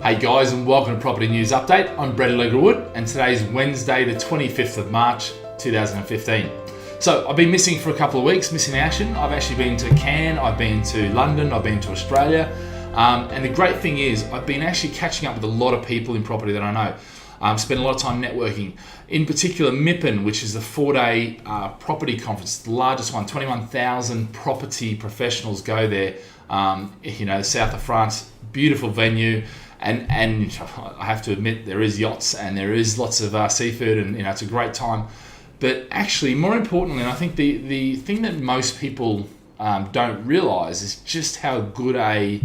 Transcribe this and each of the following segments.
Hey guys, and welcome to Property News Update. I'm Brett Alegre-Wood, and today is Wednesday the 25th of March 2015. So I've been missing for a couple of weeks, missing action. I've actually been to Cannes, I've been to London, I've been to Australia, and the great thing is I've been actually catching up with a lot of people in property that I know. Spent a lot of time networking. In particular, MIPIN, which is the 4-day property conference, the largest one. 21,000 property professionals go there. The south of France, beautiful venue. And I have to admit, there is yachts and there is lots of seafood, and it's a great time. But actually, more importantly, and I think the thing that most people don't realise is just how good a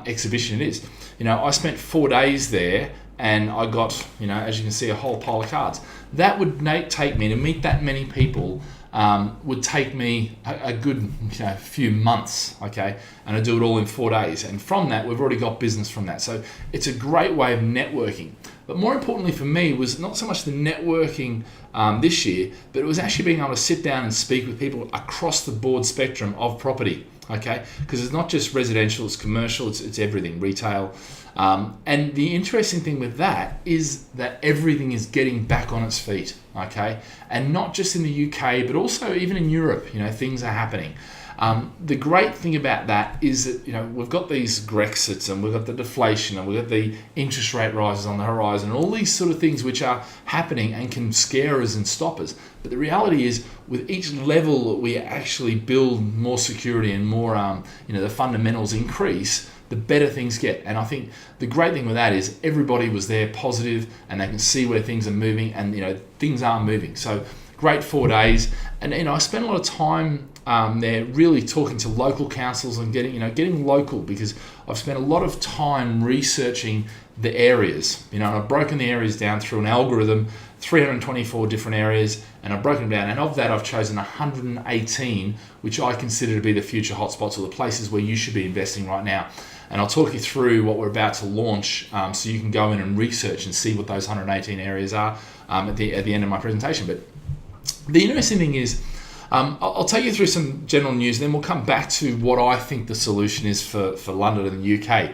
exhibition it is. I spent 4 days there, and I got, as you can see, a whole pile of cards. That would take me to meet that many people. Would take me a good few months, okay, and I do it all in 4 days, and from that we've already got business from that. So it's a great way of networking. But more importantly for me was not so much the networking this year, but it was actually being able to sit down and speak with people across the board spectrum of property, okay, because it's not just residential, it's commercial, it's everything, retail. And the interesting thing with that is that everything is getting back on its feet, okay? And not just in the UK, but also even in Europe, things are happening. The great thing about that is that, we've got these Brexits, and we've got the deflation, and we've got the interest rate rises on the horizon, all these sort of things which are happening and can scare us and stop us. But the reality is, with each level that we actually build more security and more, the fundamentals increase, the better things get. And I think the great thing with that is everybody was there positive, and they can see where things are moving, and things are moving. So great 4 days, and I spent a lot of time there really talking to local councils and getting local, because I've spent a lot of time researching the areas, and I've broken the areas down through an algorithm, 324 different areas, and I've broken them down, and of that I've chosen 118 which I consider to be the future hotspots, or the places where you should be investing right now. And I'll talk you through what we're about to launch, so you can go in and research and see what those 118 areas are at the end of my presentation. But the interesting thing is, I'll take you through some general news, and then we'll come back to what I think the solution is for London and the UK.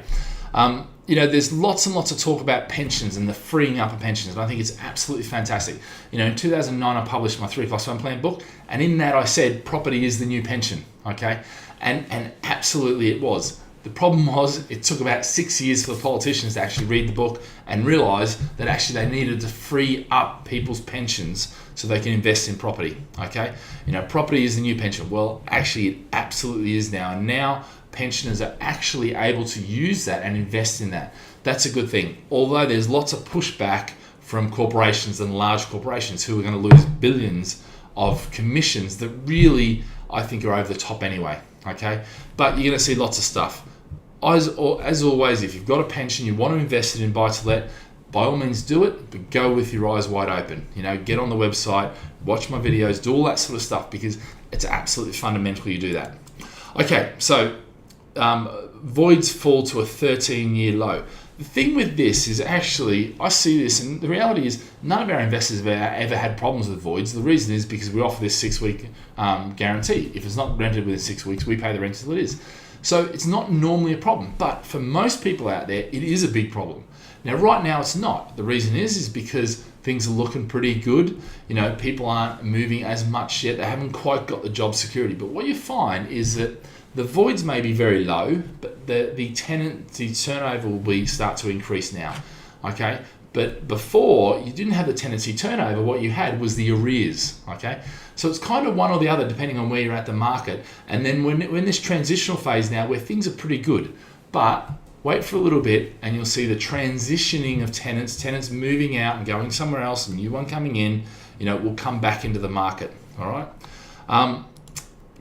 There's lots and lots of talk about pensions and the freeing up of pensions, and I think it's absolutely fantastic. In 2009 I published my 3+1 plan book, and in that I said property is the new pension, okay? And absolutely it was. The problem was it took about 6 years for the politicians to actually read the book and realise that actually they needed to free up people's pensions so they can invest in property, okay? Property is the new pension. Well, actually it absolutely is now. And now pensioners are actually able to use that and invest in that. That's a good thing. Although there's lots of pushback from corporations and large corporations who are going to lose billions of commissions that really, I think, are over the top anyway, okay? But you're going to see lots of stuff. As always, if you've got a pension, you want to invest it in buy-to-let, by all means do it, but go with your eyes wide open. Get on the website, watch my videos, do all that sort of stuff, because it's absolutely fundamental you do that. Okay, so voids fall to a 13-year low. The thing with this is, actually, I see this, and the reality is none of our investors have ever had problems with voids. The reason is because we offer this 6-week guarantee. If it's not rented within 6 weeks, we pay the rent until it is. So it's not normally a problem, but for most people out there, it is a big problem. Now, right now, it's not. The reason is because things are looking pretty good. People aren't moving as much yet. They haven't quite got the job security. But what you find is that the voids may be very low, but the tenancy turnover will start to increase now, okay? But before, you didn't have the tenancy turnover. What you had was the arrears, okay? So it's kind of one or the other, depending on where you're at the market. And then we're in this transitional phase now where things are pretty good. But wait for a little bit, and you'll see the transitioning of tenants moving out and going somewhere else, and new one coming in, will come back into the market, all right?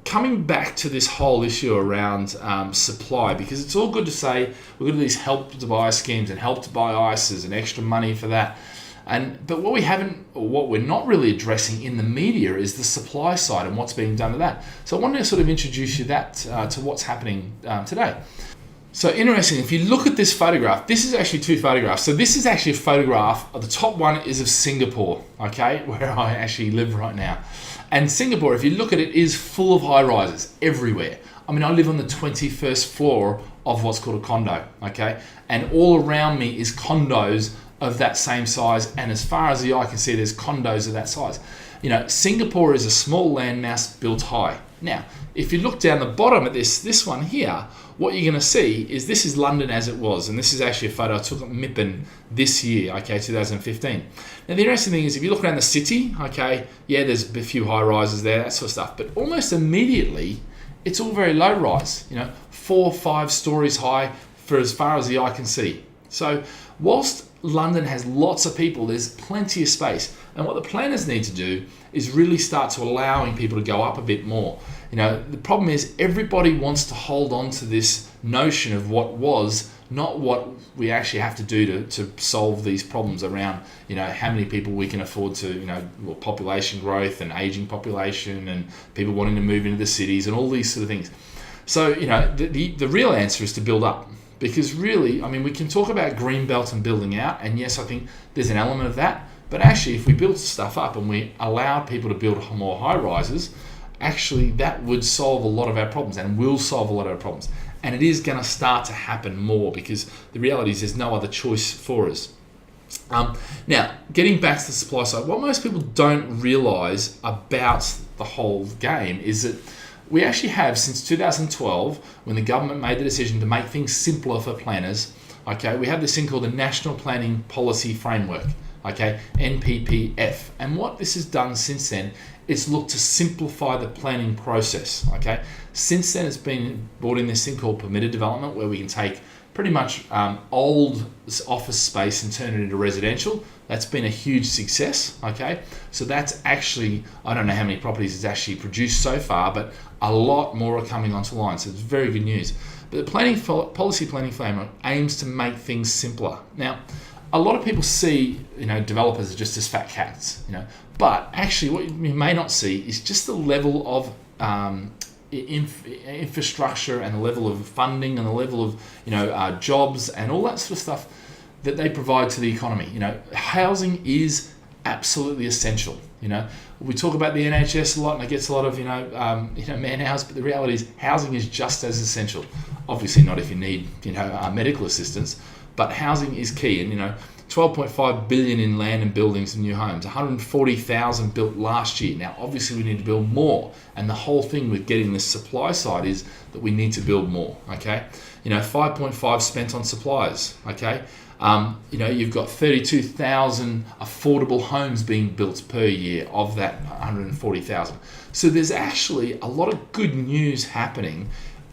Coming back to this whole issue around supply, because it's all good to say we've got these help to buy schemes and help to buy ISAs and extra money for that, but what we're not really addressing in the media is the supply side and what's being done to that. So I wanted to sort of introduce you to what's happening today. So interesting, if you look at this photograph, this is actually two photographs. So this is actually a photograph, the top one is of Singapore, okay, where I actually live right now. And Singapore, if you look at it, is full of high rises everywhere. I mean, I live on the 21st floor of what's called a condo, okay? And all around me is condos of that same size, and as far as the eye can see, there's condos of that size. You know, Singapore is a small landmass built high. Now, if you look down the bottom at this one here, what you're going to see is this is London as it was, and this is actually a photo I took at Mippen this year, okay, 2015. Now, the interesting thing is if you look around the city, okay, yeah, there's a few high rises there, that sort of stuff, but almost immediately, it's all very low rise, you know, 4 or 5 stories high for as far as the eye can see. So, whilst London has lots of people, there's plenty of space. And what the planners need to do is really start to allowing people to go up a bit more. You know, the problem is everybody wants to hold on to this notion of what was, not what we actually have to do to solve these problems around, you know, how many people we can afford to, you know, population growth and aging population and people wanting to move into the cities and all these sort of things. So, you know, the real answer is to build up. Because really, I mean, we can talk about greenbelt and building out, and yes, I think there's an element of that, but actually if we build stuff up and we allow people to build more high rises, actually that would solve a lot of our problems and will solve a lot of our problems. And it is going to start to happen more because the reality is there's no other choice for us. Now, getting back to the supply side, what most people don't realise about the whole game is that we actually have, since 2012, when the government made the decision to make things simpler for planners, okay, we have this thing called the National Planning Policy Framework, okay, NPPF. And what this has done since then, it's looked to simplify the planning process, okay. Since then, it's been brought in this thing called permitted development, where we can take pretty much old office space and turn it into residential. That's been a huge success, okay? So that's actually, I don't know how many properties it's actually produced so far, but a lot more are coming onto line, so it's very good news. But the policy planning framework aims to make things simpler. Now, a lot of people see, you know, developers just as fat cats, you know, but actually what you may not see is just the level of infrastructure and the level of funding and the level of, you know, jobs and all that sort of stuff that they provide to the economy. You know, housing is absolutely essential. You know, we talk about the NHS a lot, and it gets a lot of man hours, but the reality is housing is just as essential. Obviously, not if you need medical assistance, but housing is key. And 12.5 billion in land and buildings and new homes, 140,000 built last year. Now, obviously, we need to build more, and the whole thing with getting this supply side is that we need to build more. Okay, 5.5 spent on suppliers. Okay. You've got 32,000 affordable homes being built per year of that 140,000. So there's actually a lot of good news happening.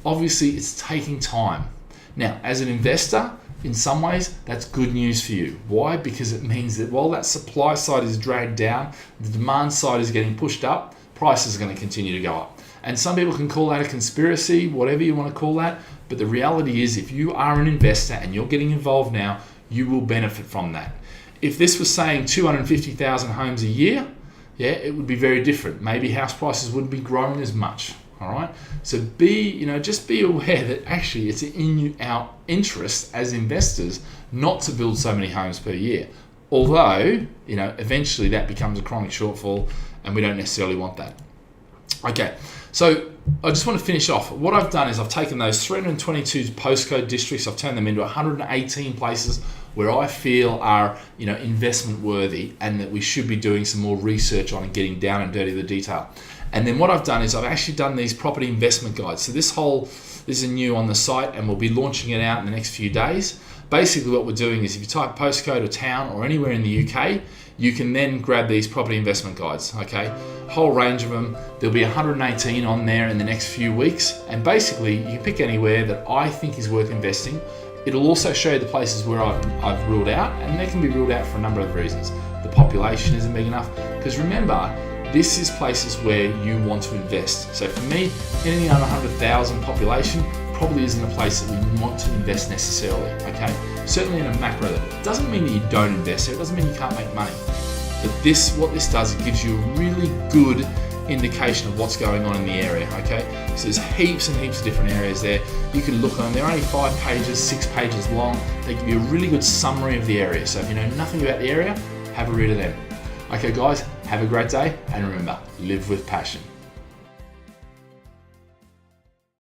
Obviously, it's taking time. Now, as an investor, in some ways, that's good news for you. Why? Because it means that while that supply side is dragged down, the demand side is getting pushed up, prices are going to continue to go up. And some people can call that a conspiracy, whatever you want to call that. But the reality is, if you are an investor and you're getting involved now, you will benefit from that. If this was saying 250,000 homes a year, it would be very different. Maybe house prices wouldn't be growing as much. All right. So just be aware that actually it's in our interest as investors not to build so many homes per year. Although, eventually that becomes a chronic shortfall, and we don't necessarily want that. Okay. So I just want to finish off. What I've done is I've taken those 322 postcode districts, I've turned them into 118 places where I feel are, investment worthy, and that we should be doing some more research on and getting down and dirty the detail. And then what I've done is I've actually done these property investment guides. So this is new on the site, and we'll be launching it out in the next few days. Basically what we're doing is if you type postcode or town or anywhere in the UK, you can then grab these property investment guides, okay? Whole range of them. There'll be 118 on there in the next few weeks. And basically you can pick anywhere that I think is worth investing. It'll also show you the places where I've ruled out, and they can be ruled out for a number of reasons. The population isn't big enough, because remember, this is places where you want to invest. So for me, anything under 100,000 population probably isn't a place that we want to invest necessarily, okay? Certainly in a macro level. It doesn't mean that you don't invest there, it doesn't mean you can't make money. But what this does, it gives you a really good indication of what's going on in the area, okay? So there's heaps and heaps of different areas there. You can look on, they're only 5 pages, 6 pages long. They give you a really good summary of the area. So if you know nothing about the area, have a read of them. Okay guys, have a great day, and remember, live with passion.